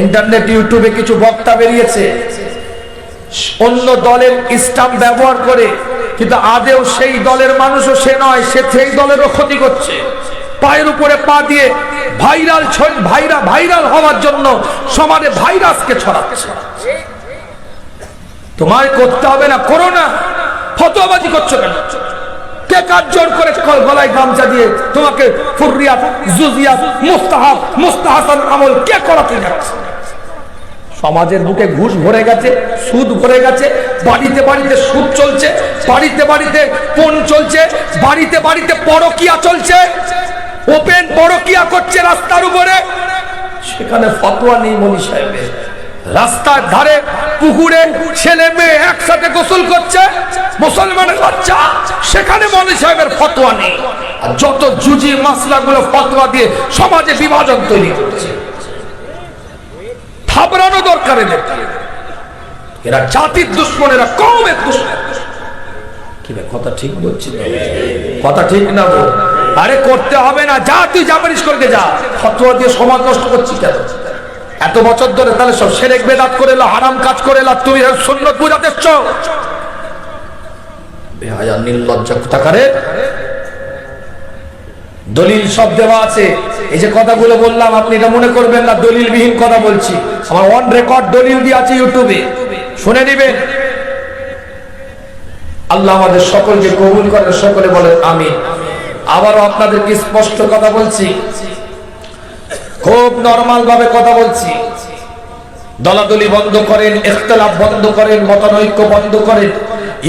Internet ইউটিউবে কিছু বক্তা বেরিয়েছে অন্য দলের স্টাম্প ব্যবহার করে, কিন্তু আদেও সেই দলের মানুষও সে নয়, সে সেই দলেরও ক্ষতি করছে। পায়ের উপরে পা দিয়ে ভাইরাল হওয়ার জন্য সমাজে ভাইরাসকে ছড়াচ্ছে। তোমায় করতে হবে না, করো না। ফতোয়াবাজি করছো কেন? কে কাজ জোর করে গলায় গামছা দিয়ে তোমাকে ফুররিয়াত, জুজিয়াত, মুস্তাহাব, মুস্তাহাসান আমল কে করাতে যাচ্ছে? সমাজের বুকে ঘুষ ভরে গেছে, সুদ ভরে গেছে, বাড়িতে বাড়িতে সুদ চলছে, বাড়িতে বাড়িতে পণ চলছে, বাড়িতে বাড়িতে পরকিয়া চলছে, ওপেন পরকিয়া করছে রাস্তার উপরে। সেখানে ফতোয়া নেই মনি সাহেবের। রাস্তার ধারে পুকুরে ছেলে মেয়ে একসাথে গোসল করছে, মুসলমানের বাচ্চা, সেখানে মনি সাহেবের ফতোয়া নেই। আর যত জুজি মাসলাগুলো ফতোয়া দিয়ে সমাজে বিভাজন তৈরি করছে। থাবড়ানো দরকার এদের। এরা জাতির দুশ্মন, এরা কওমের দুশ্মন। কি ভাই কথা ঠিক বলছি? কথা ঠিক না বল? আরে করতে হবে না, যা তুই জাপানিস করতে যা। ফতোয়া দিয়ে সমাজ নষ্ট করছিস কেন? এত বছর ধরে তাহলে সব শিরক বেদাত করে এলো, হারাম কাজ করে এলো, তুমি সুন্নাত বুঝাতে এসছো। বেহায়া নির্লজ্জা কোথাকারে। দলিল সব দেওয়া আছে। এই যে কথাগুলো বললাম, আপনি এটা মনে করবেন না দলিলবিহীন কথা বলছি। আমার অন রেকর্ড দলিল দিয়ে আছে ইউটিউবে, শুনে নিবেন। আল্লাহ আমাদের সকলকে কবুল করেন, সকলে বলেন আমিন। আবারও আপনাদেরকে স্পষ্ট কথা বলছি, খুব নরমাল ভাবে কথা বলছি। দলাদলি বন্ধ করেন, ইখতিলাফ বন্ধ করেন, মতানৈক্য বন্ধ করেন,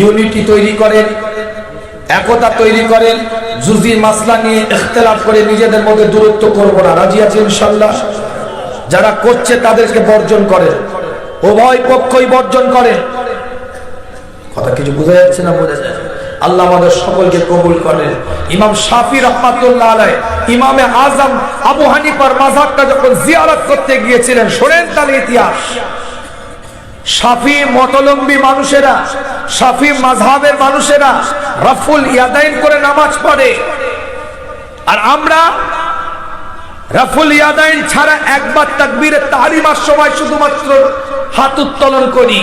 ইউনিটি তৈরি করেন, একতা তৈরি করেন। জুজি মাসলা নিয়ে ইখতিলাফ করে নিজেদের মধ্যে দূরত্ব করব না। রাজি আছেন ইনশাআল্লাহ? যারা করছে তাদেরকে বর্জন করেন, উভয় পক্ষই বর্জন করেন। কথা কিছু বোঝা যাচ্ছে না? বোঝা যায়? আল্লাহ আমাদের সকলকে কবুল করেন। ইমাম শাফি রাহমাতুল্লাহ আলাইহি, ইমামে আজম আবু হানিফার মাযহাবটা যখন জিয়ারত করতে গিয়েছিলেন, শুনেন তার ইতিহাস। শাফি মতলম্বী মানুষেরা, শাফি মাযহাবের মানুষেরা রাফুল ইয়াদাইন করে নামাজ পড়ে, আর আমরা রাফুল ইয়াদাইন ছাড়া একবার তাকবীরে তাহরিমার সময় শুধুমাত্র হাত উত্তোলন করি,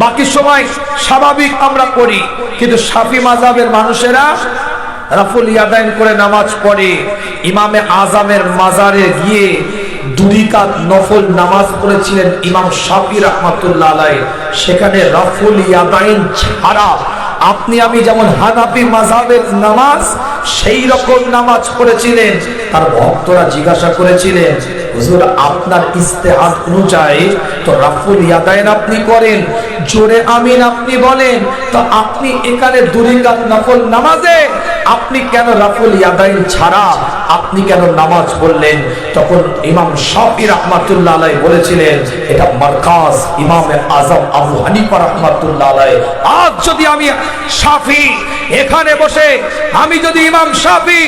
বাকি সময় স্বাভাবিক আমরা করি। কিন্তু শাফি মাযহাবের মানুষেরা রাফুল ইয়াদাইন করে নামাজ পড়ে। ইমামে আজমের মাজারে গিয়ে 2 রাকাত নফল নামাজ পড়েছিলেন ইমাম শাফি রাহমাতুল্লাহ আলাইহি। সেখানে রাফুল ইয়াদাইন ছাড়া আপনি আমি যেমন হানাফি মাযহাবের নামাজ সেই রকম নামাজ পড়েছিলেন। তার ভক্তরা জিজ্ঞাসা করেছিলেন, হুজুর আপনার ইস্তেহাদ অনুযায়ী তো রাফুল ইয়াদাইন আপনি করেন, জোরে আমিন আপনি বলেন, তো আপনি এখানে 2 রাকাত নফল নামাজে আপনি কেন রাফুল ইয়াদাইন ছাড়া আপনি কেন নামাজ পড়লেন? তখন ইমাম শাফি রাহমাতুল্লাহ আলাইহি বলেছিলেন, এটা মারকাজ ইমামে আজম আবু হানিফা রাহমাতুল্লাহ আলাইহি। আজ যদি আমি শাফি এখানে বসে, আমি যদি ইমাম শাফি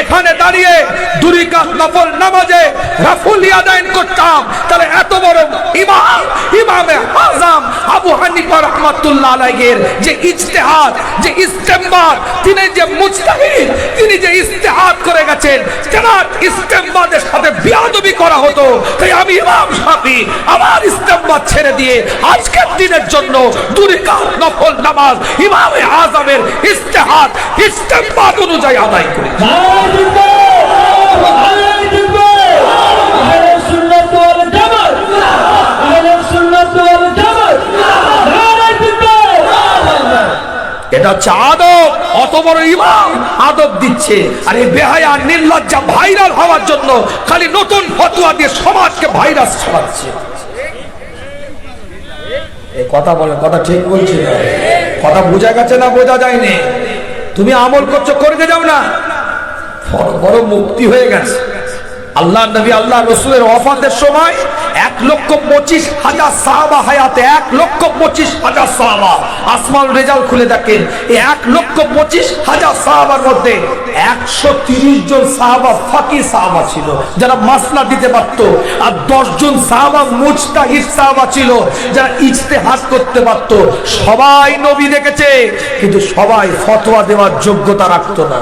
এখানে দাঁড়িয়ে 2 রাকাত নফল নামাজে রাফুল ইয়াদাইন করতাম, তাহলে এত বড় ইমাম ইমামে আজম আবু হানিফা রাহমাতুল্লাহ আলাইহির যে ইজতিহাদ, যে ইস্তেমবাদ, তিনি যে মুজতাহিদ, তিনি যে ইস্তেহাদ করে গেছেন, তেনার ইস্তেমবাদের সাথে বিয়াদবি করা হতো। তাই আমি ইমাম শাফি আমার ইস্তেমবাদ ছেড়ে দিয়ে আজকের দিনের জন্য 2 রাকাত নফল নামাজ ইমামে আজমের ইস্তেহাদ, ইস্তেমবাদ অনুযায়ী আদায় করি। এটা হচ্ছে আদব। অত বড় ইমাম আদব দিচ্ছে, আর এই বেহায়া নির্লজ্জা ভাইরাল হওয়ার জন্য খালি নতুন ফতোয়া দিয়ে সমাজকে ভাইরাস ছড়াচ্ছে। এই কথা বলে, কথা ঠিক বলছি না? কথা বোঝা গেছে না বোঝা যায়নি? তুমি আমল করছো, করতে যাও না, বড় মুক্তি হয়ে গেছে। আল্লাহ নবী আল্লাহ রাসূলের ওয়াফাতের সময় 1,25,000 সাহাবা হায়াতে, 1,25,000 সাহাবা। আসমাউল রেজাল্ট খুলে দেখেন, এই 1,25,000 সাহাবার মধ্যে 130 জন সাহাবা ফাকি সাহাবা ছিল, যারা মাসলা দিতে পারতো, আর 10 জন সাহাবা মুজতাহিদ সাহাবা ছিল, যারা ইজতিহাদ করতে পারতো। সবাই নবী দেখেছে, কিন্তু সবাই ফতোয়া দেওয়ার যোগ্যতা রাখতো না।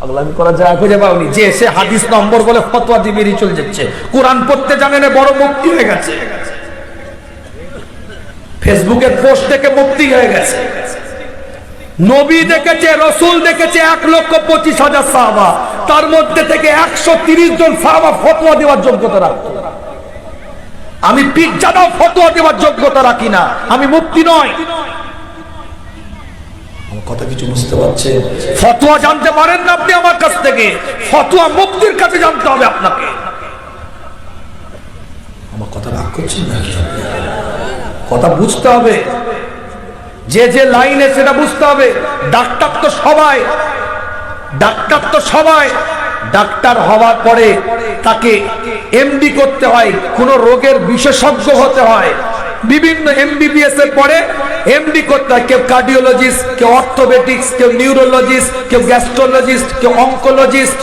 পাগলামি করা যায় খুঁজে পাওনি যে সে হাদিস নম্বর বলে ফতোয়া দিয়ে বেরিয়ে চলে যাচ্ছে, কোরআন পড়তে জানে না, বড় মুফতি হয়ে গেছে, ফেসবুকের পোস্ট থেকে মুফতি হয়ে গেছে। নবী দেখেছে, রসুল দেখেছে 1,25,000 সাহাবা, তার মধ্যে থেকে 130 জন সাহাবা ফতোয়া দেওয়ার যোগ্যতা রাখত। আমি পিজ্জাদাও ফতোয়া দেওয়ার যোগ্যতা রাখি না, আমি মুফতি নয়। কথা কিছু বুঝতে পারছেন? ফতোয়া জানতে পারেন না আপনি আমার কাছ থেকে, ফতোয়া মুফতির কাছে জানতে হবে আপনাকে। আমার কথা রাগ করছেন না? কথা বুঝতে হবে, যে যে লাইনে সেটা বুঝতে হবে। ডাক্তার তো সবাই ডাক্তার হওয়ার পরে তাকে এমডি করতে হয়, কোন রোগের বিশেষজ্ঞ হতে হয়, বিভিন্ন এমবিবিএস এর পরে এমডি করতে হয়। কেউ কার্ডিওলজিস্ট, কেউ অর্থোপেডিক্স, কেউ নিউরোলজিস্ট, কেউ গ্যাস্ট্রোলজিস্ট, কেউ অঙ্কোলজিস্ট,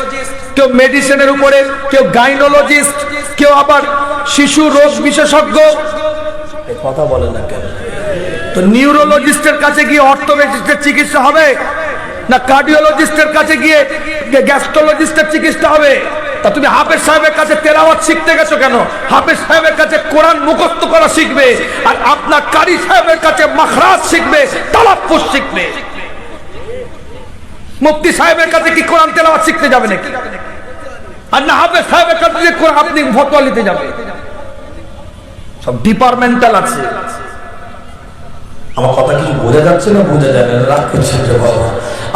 কেউ মেডিসিনের উপরে, কেউ গাইনোলজিস্ট, কেউ আবার শিশু রোগ বিশেষজ্ঞ। কথা বলে না কেন? তো নিউরোলজিস্টের কাছে গিয়ে অর্থোপেডিক্সের চিকিৎসা হবে না কার্ডিওলজিস্টের কাছে গিয়ে গ্যাস্ট্রোলজিস্টের চিকিৎসা হবে? তা তুমি হাফেজ সাহেবের কাছে তেলাওয়াত শিখতে গেছো কেন? হাফেজ সাহেবের কাছে কোরআন মুখস্থ করা শিখবে, আর আপনার কারি সাহেবের কাছে মাখরাজ শিখবে, তালাফফুজ শিখবে। মুফতি সাহেবের কাছে কি কোরআন তেলাওয়াত শিখতে যাবে নাকি? আর না হাফেজ সাহেবের কাছে যে আপনি ফতোয়া নিতে যাবে? সব ডিপার্টমেন্টাল আছে। আমার কথা কিছু বোঝা যাচ্ছে না? বোঝা যাবে না, রাগ করছেন যে বাবা।